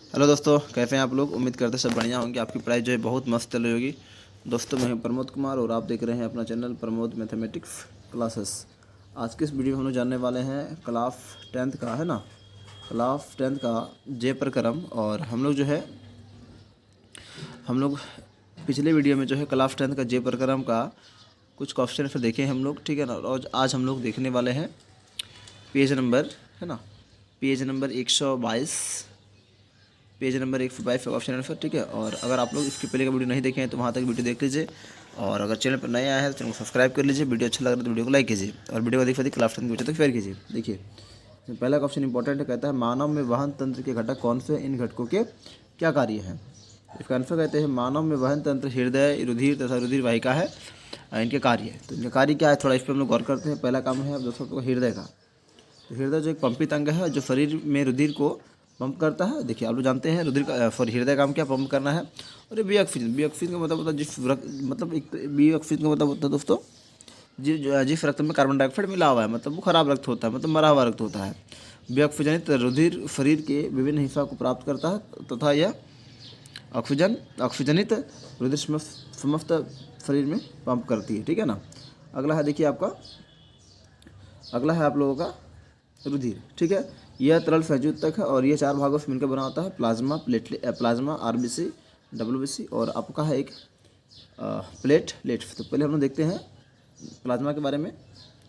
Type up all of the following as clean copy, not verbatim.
Hello दोस्तों, कैसे हैं आप लोग। उम्मीद करते हैं सब बढ़िया होंगे। आपकी पढ़ाई जो है बहुत मस्त चल रही होगी। दोस्तों मैं हूं प्रमोद कुमार और आप देख रहे हैं अपना चैनल प्रमोद मैथमेटिक्स क्लासेस। आज के इस वीडियो में हम लोग जानने वाले हैं क्लास 10th का, है ना, क्लास 10th का जे प्रक्रम। और हम लोग पिछले वीडियो में जो है क्लास 10th का जे प्रक्रम का कुछ क्वेश्चन फिर देखे हम लोग, ठीक है ना। और आज हम लोग देखने वाले हैं पेज नंबर, है ना, पेज नंबर 122, पेज नंबर 122 का ऑप्शन आंसर, ठीक है। और अगर आप लोग इसके पहले का वीडियो नहीं देखे हैं तो वहाँ तक वीडियो देख लीजिए। और अगर चैनल पर नया आया है तो चैनल को सब्सक्राइब कर लीजिए। वीडियो अच्छा लग रहा है तो वीडियो को लाइक कीजिए और वीडियो को देखिए क्लास 10 के बच्चों तक शेयर कीजिए। देखिए पहला क्वेश्चन इंपॉर्टेंट है, कहता है मानव में वहन तंत्र के घटक कौन से, इन घटकों के क्या कार्य हैं। इसका आंसर कहते हैं मानव में वहन तंत्र हृदय, रुधिर तथा रुधिर वाहिका है, इनके कार्य है। तो इनके कार्य क्या है, थोड़ा इस पर हम लोग गौर करते हैं। पहला काम है दोस्तों हृदय का। तो हृदय जो एक पंपित अंग है जो शरीर में रुधिर को पंप करता है। देखिए आप लोग जानते हैं रुधिर का हृदय काम क्या पंप करना है। और बी ऑक्सीजन, बी ऑक्सीजन का मतलब होता है मतलब एक बी ऑक्सीजन का मतलब होता है दोस्तों जिस रक्त में कार्बन डाइऑक्साइड मिला हुआ है, मतलब वो खराब रक्त होता है, मतलब मरा हुआ रक्त होता है। बी ऑक्सीजनित रुधिर शरीर के विभिन्न हिस्सों को प्राप्त करता है तथा यह ऑक्सीजनित रुधिर समस्त शरीर में पंप करती है, ठीक है ना। अगला है, देखिए आपका अगला है आप लोगों का रुधिर, ठीक है। यह तरल संयुजक है और ये 4 भागों से मिलकर बना होता है, प्लाज्मा, आरबीसी, डब्ल्यूबीसी और आपका है एक प्लेटलेट। तो पहले हम लोग देखते हैं प्लाज्मा के बारे में,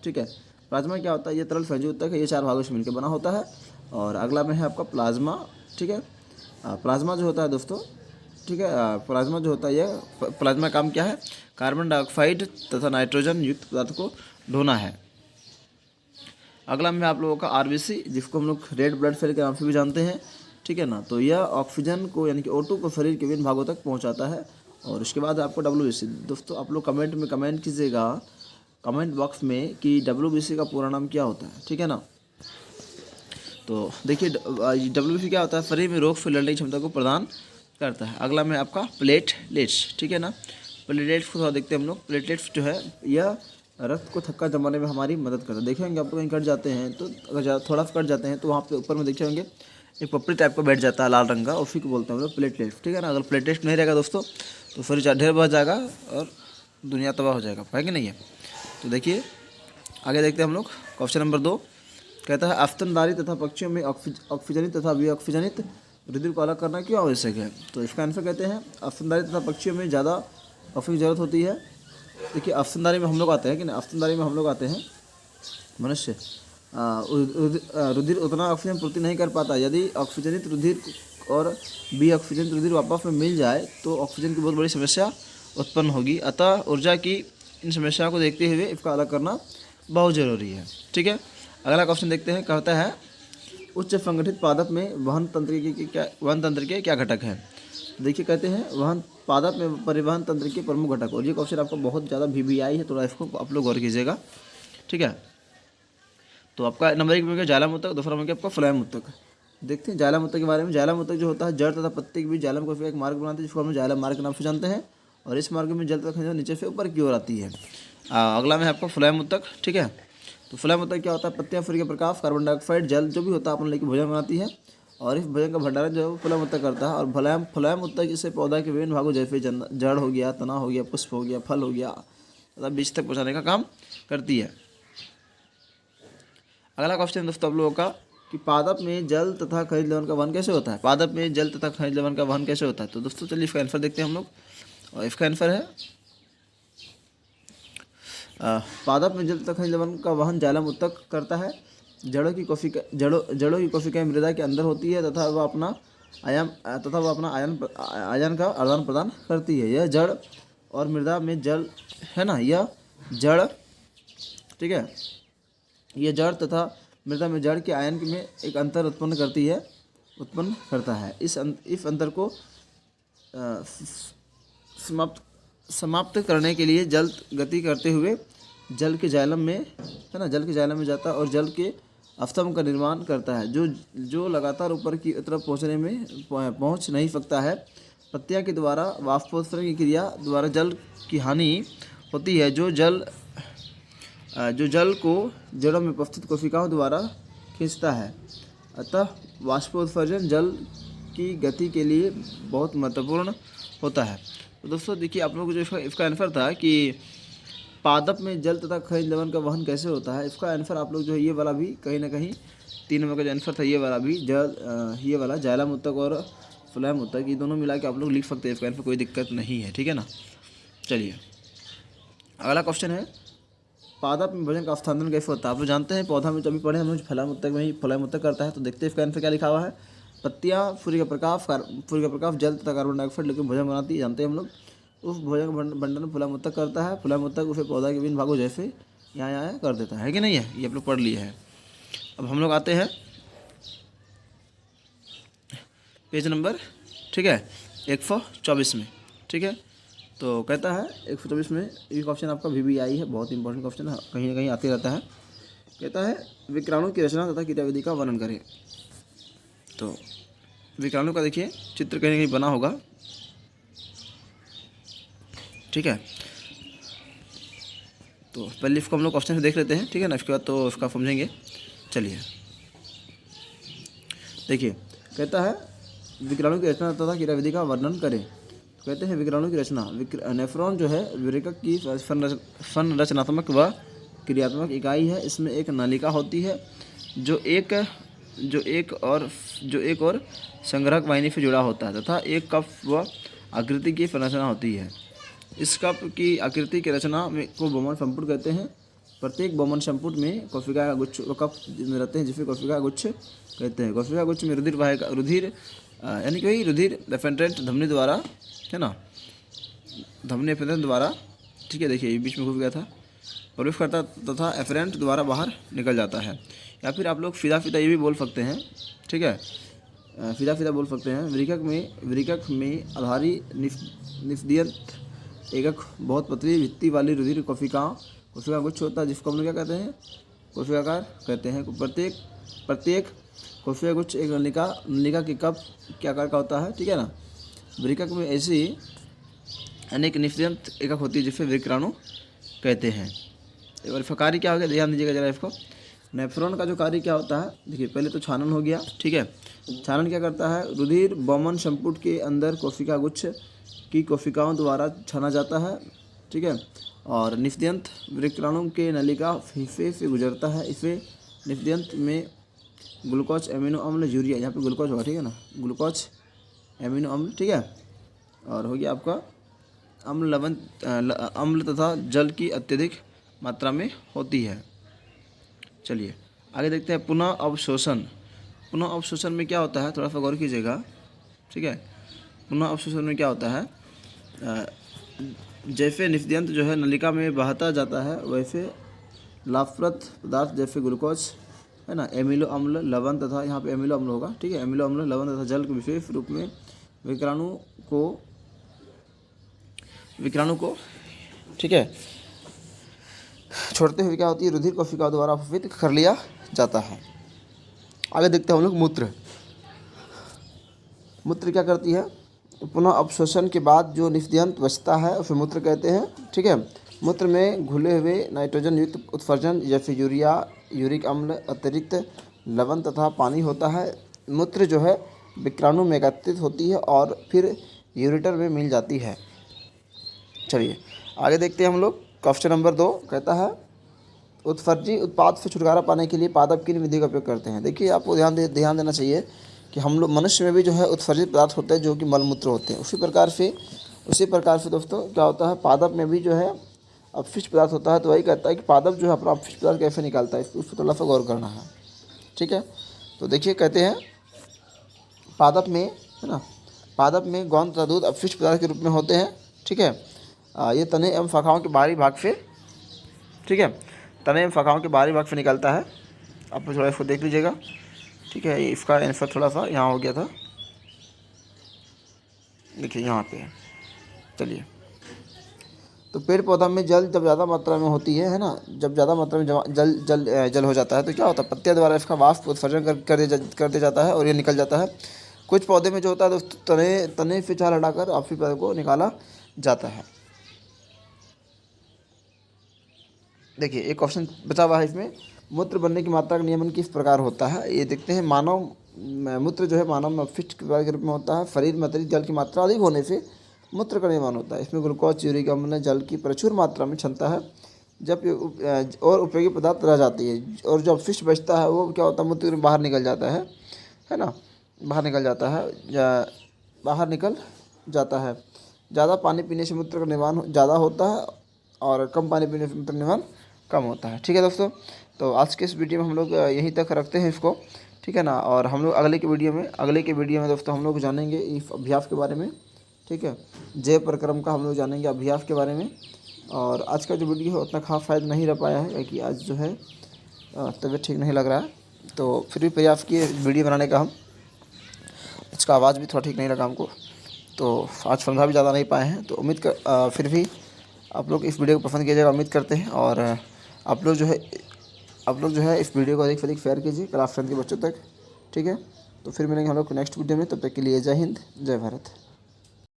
ठीक है। प्लाज्मा क्या होता है, ये तरल संयुजक है, ये 4 भागों से मिलकर बना होता है। और अगला में है आपका प्लाज्मा, ठीक है। प्लाज्मा जो होता है दोस्तों, ठीक है, प्लाज्मा जो होता है, यह प्लाज्मा काम क्या है, कार्बन डाइऑक्साइड तथा नाइट्रोजन युक्त पदार्थ को ढोना है। अगला में आप लोगों का आरबीसी, जिसको हम लोग रेड ब्लड सेल के नाम से भी जानते हैं, ठीक है ना। तो यह ऑक्सीजन को यानी कि O2 को शरीर के विभिन्न भागों तक पहुंचाता है। और उसके बाद आपको डब्ल्यूबीसी। दोस्तों आप लोग कमेंट में कमेंट कीजिएगा, कमेंट बॉक्स में, कि डब्ल्यूबीसी का पूरा नाम क्या होता है, ठीक है ना। तो देखिए डब्ल्यूबीसी क्या होता है, शरीर में रोग से लड़ने की क्षमता को प्रदान करता है। अगला में आपका प्लेटलेट्स, ठीक है ना। प्लेटलेट्स को थोड़ा देखते हैं हम लोग। प्लेटलेट्स जो है यह रक्त को थक्का जमाने में हमारी मदद करता है। देखेंगे आप लोग कहीं कट जाते हैं तो अगर थोड़ा सा कट जाते हैं तो वहाँ पे ऊपर में देखे होंगे एक पपड़ी टाइप का बैठ जाता है लाल रंग का, उसी को बोलते हैं हम लोग प्लेटलेट्स, ठीक है ना। अगर प्लेटलेट्स नहीं रहेगा दोस्तों तो शरीर ढेर बढ़ जाएगा और दुनिया तबाह हो जाएगा, है कि नहीं है। तो देखिए आगे देखते हैं हम लोग। क्वेश्चन नंबर 2 कहता है स्तनधारी तथा पक्षियों में ऑक्सीजनित तथा विऑक्सीजनित रुधिर को अलग करना क्यों आवश्यक है। तो इसका आंसर कहते हैं स्तनधारी तथा पक्षियों में ज़्यादा ऑक्सीजन की जरूरत होती है। देखिए स्तनधारी में हम लोग आते हैं कि ना, स्तनधारी में हम लोग आते हैं मनुष्य, रुधिर उतना ऑक्सीजन पूर्ति नहीं कर पाता। यदि ऑक्सीजनित रुधिर और बी ऑक्सीजनित रुधिर आपस में मिल जाए तो ऑक्सीजन की बहुत बड़ी समस्या उत्पन्न होगी। अतः ऊर्जा की इन समस्याओं को देखते हुए इसका अलग करना बहुत ज़रूरी है, ठीक है। अगला क्वेश्चन देखते हैं, कहता है उच्च संगठित पादप में वहन तंत्र के क्या घटक हैं। देखिए कहते हैं वहन पादप में परिवहन तंत्र के प्रमुख घटक। और ये क्वेश्चन आपको बहुत ज़्यादा VBI है, थोड़ा इसको आप लोग गौर कीजिएगा, ठीक है। तो आपका नंबर 1 में क्या, जालम ऊतक, दूसरा में क्या आपका फ्लैम ऊतक। देखते हैं जालम ऊतक के बारे में। जालम ऊतक जो होता है जड़ तथा पत्ते के बीच जालम को एक मार्ग बनाते हैं, जिसको हम जालम मार्ग के नाम से जानते हैं। और इस मार्ग में जल तक नीचे से ऊपर की ओर आती है। अगला में आपका फ्लैम ऊतक, ठीक है। तो फ्लैम ऊतक क्या होता है, पत्तियां, सूर्य के प्रकाश, कार्बन डाइऑक्साइड, जल जो भी होता है अपन लेके भोजन बनाती है। और इस भोजन का भंडारण जो है फ्लैम ऊतक करता है। और फ्लैम ऊतक इसे पौधा के विभिन्न भागों जैसे जड़ हो गया, तना हो गया, पुष्प हो गया, फल हो गया, मतलब बीज तक पहुँचाने का काम करती है। अगला क्वेश्चन दोस्तों आप लोगों का, कि पादप में जल तथा खनिज लवण का वहन कैसे होता है। पादप में जल तथा खनिज लवण का वहन कैसे होता है। तो दोस्तों चलिए इसका आंसर देखते हैं हम लोग। और इसका आंसर है पादप में जल तथा खनिज लवण का वहन जालम ऊतक करता है। जड़ों की कोशिकाएं मृदा के अंदर होती है तथा वह अपना आयन का आदान प्रदान करती है। यह जड़ और मृदा में जल, है ना, यह जड़, ठीक है, यह जड़ तथा मृदा में जड़ के आयन में एक अंतर उत्पन्न करता है। इस अंतर को समाप्त करने के लिए जल गति करते हुए जल के जाइलम में, है ना, जल के जाइलम में जाता है और जल के अस्तंभ का निर्माण करता है, जो लगातार ऊपर की तरफ पहुंच नहीं सकता है। पत्तियां के द्वारा वाष्पोत्सर्जन की क्रिया द्वारा जल की हानि होती है, जो जल को जड़ों में उपस्थित कोशिकाओं द्वारा खींचता है। अतः वाष्पोत्सर्जन जल की गति के लिए बहुत महत्वपूर्ण होता है। तो दोस्तों देखिए आप लोगों को जो इसका आंसर था कि पादप में जल तथा खनिज लवण का वहन कैसे होता है, इसका आंसर आप लोग जो है ये वाला भी कहीं ना कहीं 3 नंबर का जो आंसर था ये वाला भी ये वाला जाइलम ऊतक और फ्लोएम ऊतक, ये दोनों मिला के आप लोग लिख सकते हैं इसका आंसर, कोई दिक्कत नहीं है, ठीक है ना। चलिए अगला क्वेश्चन है, पादप में भोजन का स्थानांतरण कैसे होता है। आप लोग जानते हैं पौधा में, तभी पढ़े हम लोग, फ्लोएम ऊतक में ही फ्लोएम ऊतक करता है। तो देखते हैं इसका आंसर क्या लिखा हुआ है। पत्तियाँ सूर्य का प्रकाश जल तथा कार्बन डाइऑक्साइड लेकर भोजन बनाती है, जानते हैं हम लोग। उस भोजन का बंटन फ्लोएम ऊतक करता है। फ्लोएम ऊतक उसे पौधा के विभिन्न भागों जैसे यहाँ कर देता है कि नहीं है, ये आप लोग पढ़ लिए हैं। अब हम लोग आते हैं पेज नंबर, ठीक है, 124 में, ठीक है। तो कहता है 124 में ये क्वेश्चन आपका VBI है, बहुत इंपॉर्टेंट क्वेश्चन है, कहीं ना कहीं आते रहता है। कहता है विकराणु की रचना तथा क्रियाविधि का वर्णन करें। तो विकराणु का देखिए चित्र कहीं ना कहीं बना होगा, ठीक है। तो पहले इसको हम लोग क्वेश्चन से देख लेते हैं, ठीक है ना, इसके बाद तो उसका समझेंगे। चलिए देखिए, कहता है विकराणु की रचना तथा क्रियाविधि का वर्णन करें। कहते हैं विकराणु की रचना, नेफ्रॉन जो है विरेचक की संरचनात्मक व क्रियात्मक इकाई है। इसमें एक नलिका होती है जो एक और संग्राहक वाहिनी से जुड़ा होता है तथा एक कप व आकृति की संरचना होती है। इस कप की आकृति की रचना में को बोमन संपुट कहते हैं। प्रत्येक बोमन संपुट में कोशिका का गुच्छ व कप रहते हैं जिसे कोशिका का गुच्छ कहते हैं। कोशिका गुच्छ में रुधिर यानी कि रुधिर एफेरेंट धमनी द्वारा, है ना, धमनी एफेरेंट द्वारा, ठीक है, देखिए ये बीच में घुस गया था, प्रवेश करता तथा एफेरेंट द्वारा बाहर निकल जाता है। या फिर आप लोग फिदा ये भी बोल सकते हैं, ठीक है, फिदा बोल सकते हैं। वृकक में आधारी निस्दियंत एकक बहुत पतली भित्ति वाली रुधिर कोशिका गुच्छ होता है जिसको हम लोग क्या कहते हैं, कोशिकाकार कहते हैं। प्रत्येक कोशिका गुच्छ एक नलिका के कप के आकार का होता है, ठीक है ना। वृकक में ऐसी अनेक निस्दियंत एकक होती है जिसे विकराणु कहते हैं। और इसका कार्य क्या हो गया, ध्यान दीजिएगा जरा इसको। नेफ्रॉन का जो कार्य क्या होता है, देखिए पहले तो छानन हो गया, ठीक है। छानन क्या करता है, रुधिर बोमन संपुट के अंदर कोशिका गुच्छ की कोशिकाओं द्वारा छाना जाता है, ठीक है। और निस्दियंत विकराणु के नलिका हिस्से से गुजरता है। इसे निस्दियंत में ग्लूकोज एमिनो अम्ल यूरिया, यहाँ पे ग्लूकोज होगा, ठीक है ना, ग्लूकोज एमिनो अम्ल, ठीक है। और हो गया आपका अम्ल तथा जल की अत्यधिक मात्रा में होती है। चलिए आगे देखते हैं पुनः अवशोषण। पुनः अवशोषण में क्या होता है, थोड़ा सा गौर कीजिएगा, ठीक है। पुनः अवशोषण में क्या होता है, जैसे निस्दियंत जो है नलिका में बहता जाता है वैसे लाभप्रद पदार्थ जैसे ग्लूकोज, है ना, एमिनो अम्ल, लवण तथा, यहाँ पे एमिनो अम्ल होगा, ठीक है, एमिनो अम्ल, लवण तथा जल के विशेष रूप में विकराणु को, ठीक है, छोड़ते हुए क्या होती है, रुधिर कोशिका द्वारा अपवित कर लिया जाता है। आगे देखते हैं हम लोग मूत्र क्या करती है। पुनः अवशोषण के बाद जो निस्दियंत बचता है उसे मूत्र कहते हैं, ठीक है। मूत्र में घुले हुए नाइट्रोजन युक्त उत्सर्जन जैसे यूरिया, यूरिक अम्ल, अतिरिक्त लवण तथा पानी होता है। मूत्र जो है विकराणु में एकत्रित होती है और फिर यूरेटर में मिल जाती है। चलिए आगे देखते हैं हम लोग। क्वेश्चन नंबर 2 कहता है उत्सर्जी उत्पाद से छुटकारा पाने के लिए पादप किन विधि का उपयोग करते हैं। देखिए आपको ध्यान देना चाहिए कि हम लोग मनुष्य में भी जो है उत्सर्जित पदार्थ होते हैं जो कि मलमूत्र होते हैं। उसी प्रकार से दोस्तों क्या होता है, पादप में भी जो है अपशिष्ट पदार्थ होता है। तो वही कहता है कि पादप जो है अपना अपशिष्ट पदार्थ कैसे निकालता है, उस पर थोड़ा सा गौर करना है, ठीक है। तो देखिए कहते हैं पादप में, है ना, पादप में गोंद तथा दूध अपशिष्ट पदार्थ के रूप में होते हैं, ठीक है। ये तने एवं शाखाओं के बाहरी भाग से, ठीक है, तने एवं शाखाओं के बाहरी भाग से निकलता है। आप थोड़ा इसको देख लीजिएगा, ठीक है। इसका आंसर थोड़ा सा यहाँ हो गया था, देखिए यहाँ पे है। चलिए तो पेड़ पौधा में जल जब ज़्यादा मात्रा में होती है ना, जब ज़्यादा मात्रा में जल हो जाता है तो क्या होता है, पत्तियाँ द्वारा इसका वाष्प उत्सर्जन कर दिया जाता है और ये निकल जाता है। कुछ पौधे में जो होता है दोस्तों तने से छाल हटाकर आपसी पौधे को निकाला जाता है। देखिए एक क्वेश्चन बचा हुआ है इसमें, मूत्र बनने की मात्रा का नियमन किस प्रकार होता है, ये देखते हैं। मूत्र जो है मानव मस्तिष्क के रूप में होता है। शरीर में अतिरिक्त जल की मात्रा अधिक होने से मूत्र का निर्माण होता है। इसमें ग्लूकोज, यूरिक अम्ल, जल की प्रचुर मात्रा में क्षमता है। जब और उपयोगी पदार्थ रह जाती है और जो अपशिष्ट बचता है वो क्या होता है, मूत्र में बाहर निकल जाता है ना, बाहर निकल जाता है, बाहर निकल जाता है। ज़्यादा पानी पीने से मूत्र का निर्माण ज़्यादा होता है और कम पानी पीने से मूत्र निर्माण कम होता है। ठीक है दोस्तों, तो आज के इस वीडियो में हम लोग यहीं तक रखते हैं इसको, ठीक है ना। और हम लोग अगले के वीडियो में दोस्तों हम लोग जानेंगे इस अभ्यास के बारे में, ठीक है। जय प्रक्रम का हम लोग जानेंगे अभ्यास के बारे में। और आज का जो वीडियो है उतना खास शायद नहीं रह पाया है, क्योंकि आज जो है तबीयत ठीक नहीं लग रहा है, तो फिर भी प्रयास किए वीडियो बनाने का हम। इसका आवाज़ भी थोड़ा ठीक नहीं लगा हमको, तो आज समझा भी ज़्यादा नहीं पाए हैं। तो उम्मीद कर फिर भी आप लोग इस वीडियो को पसंद कीजिएगा, उम्मीद करते हैं। और आप लोग जो है इस वीडियो को अधिक से अधिक शेयर कीजिए क्लास 10 के बच्चों तक, ठीक है। तो फिर मिलेंगे हम लोग नेक्स्ट वीडियो में, तब तक के लिए जय हिंद, जय भारत।